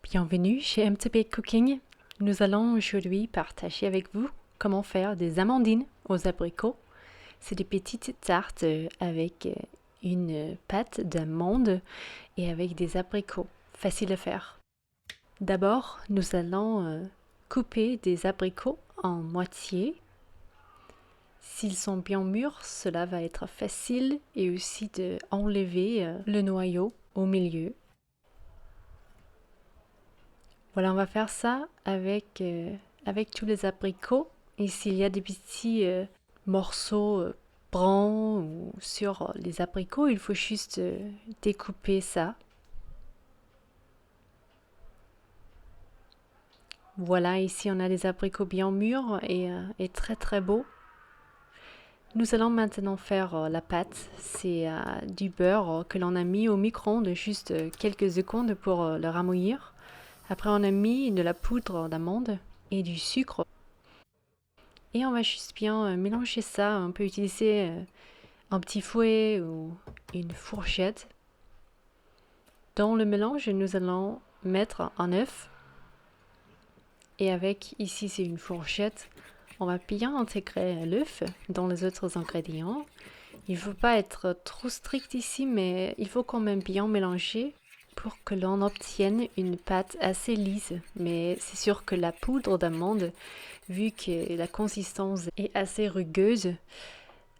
Bienvenue chez MTP Cooking. Nous allons aujourd'hui partager avec vous comment faire des amandines aux abricots. C'est des petites tartes avec une pâte d'amande et avec des abricots. Facile à faire. D'abord, nous allons couper des abricots en moitié. S'ils sont bien mûrs, cela va être facile et aussi d'enlever le noyau au milieu. Voilà, on va faire ça avec tous les abricots. Et s'il y a des petits morceaux bruns ou sur les abricots, il faut juste découper ça. Voilà, ici on a des abricots bien mûrs et très très beaux. Nous allons maintenant faire la pâte. C'est du beurre que l'on a mis au micro-ondes juste quelques secondes pour le ramollir. Après, on a mis de la poudre d'amande et du sucre. Et on va juste bien mélanger ça. On peut utiliser un petit fouet ou une fourchette. Dans le mélange, nous allons mettre un œuf. Et avec, ici c'est une fourchette, on va bien intégrer l'œuf dans les autres ingrédients. Il ne faut pas être trop strict ici, mais il faut quand même bien mélanger pour que l'on obtienne une pâte assez lisse. Mais c'est sûr que la poudre d'amande, vu que la consistance est assez rugueuse,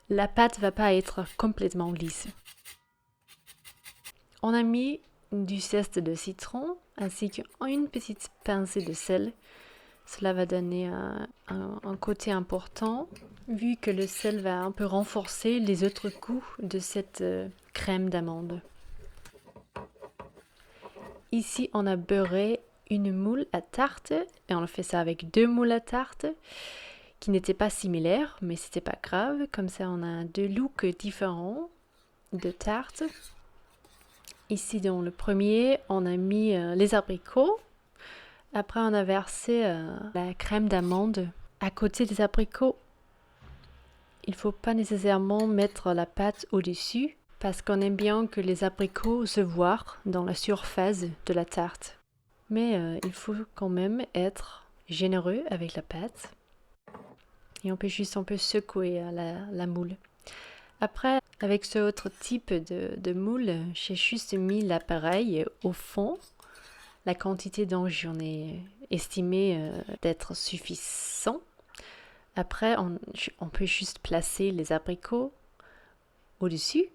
la pâte ne va pas être complètement lisse. On a mis du zeste de citron ainsi qu'une petite pincée de sel. Cela va donner un côté important, vu que le sel va un peu renforcer les autres goûts de cette crème d'amande. Ici, on a beurré une moule à tarte, et on a fait ça avec 2 moules à tarte, qui n'étaient pas similaires, mais c'était pas grave. Comme ça, on a 2 looks différents de tarte. Ici, dans le premier, on a mis les abricots. Après, on a versé la crème d'amande à côté des abricots. Il ne faut pas nécessairement mettre la pâte au-dessus parce qu'on aime bien que les abricots se voient dans la surface de la tarte. Mais il faut quand même être généreux avec la pâte. Et on peut juste un peu secouer la moule. Après, avec ce autre type de moule, j'ai juste mis l'appareil au fond. La quantité dont j'en ai estimé d'être suffisant. Après, on peut juste placer les abricots au-dessus.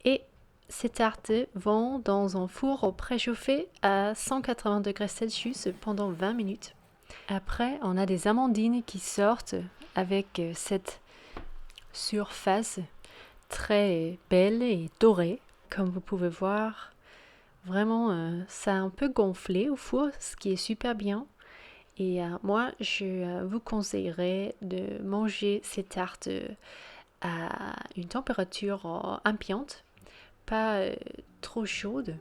Et ces tartes vont dans un four préchauffé à 180 degrés Celsius pendant 20 minutes. Après, on a des amandines qui sortent avec cette surface très belle et dorée, comme vous pouvez voir. Vraiment, ça a un peu gonflé au four, ce qui est super bien. Et moi, je vous conseillerais de manger ces tartes à une température ambiante, pas trop chaude.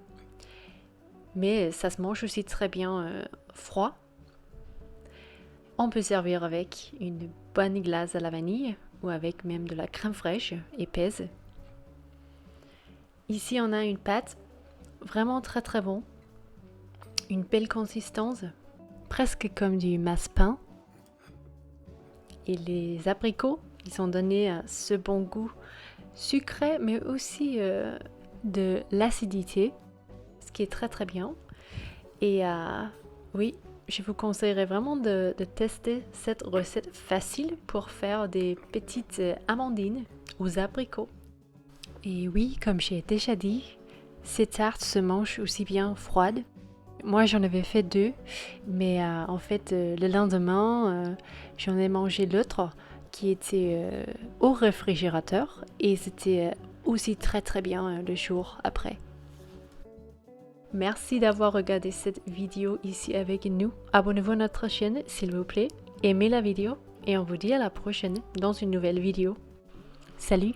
Mais ça se mange aussi très bien froid. On peut servir avec une bonne glace à la vanille ou avec même de la crème fraîche épaisse. Ici, on a une pâte vraiment très très bon, une belle consistance, presque comme du massepain. Et les abricots, ils ont donné ce bon goût sucré, mais aussi de l'acidité, ce qui est très très bien. Et oui, je vous conseillerais vraiment de tester cette recette facile pour faire des petites amandines aux abricots. Et oui, comme j'ai déjà dit, ces tartes se mangent aussi bien froides. Moi, j'en avais fait 2, mais en fait, le lendemain, j'en ai mangé l'autre qui était au réfrigérateur et c'était aussi très très bien le jour après. Merci d'avoir regardé cette vidéo ici avec nous. Abonnez-vous à notre chaîne s'il vous plaît, aimez la vidéo et on vous dit à la prochaine dans une nouvelle vidéo. Salut!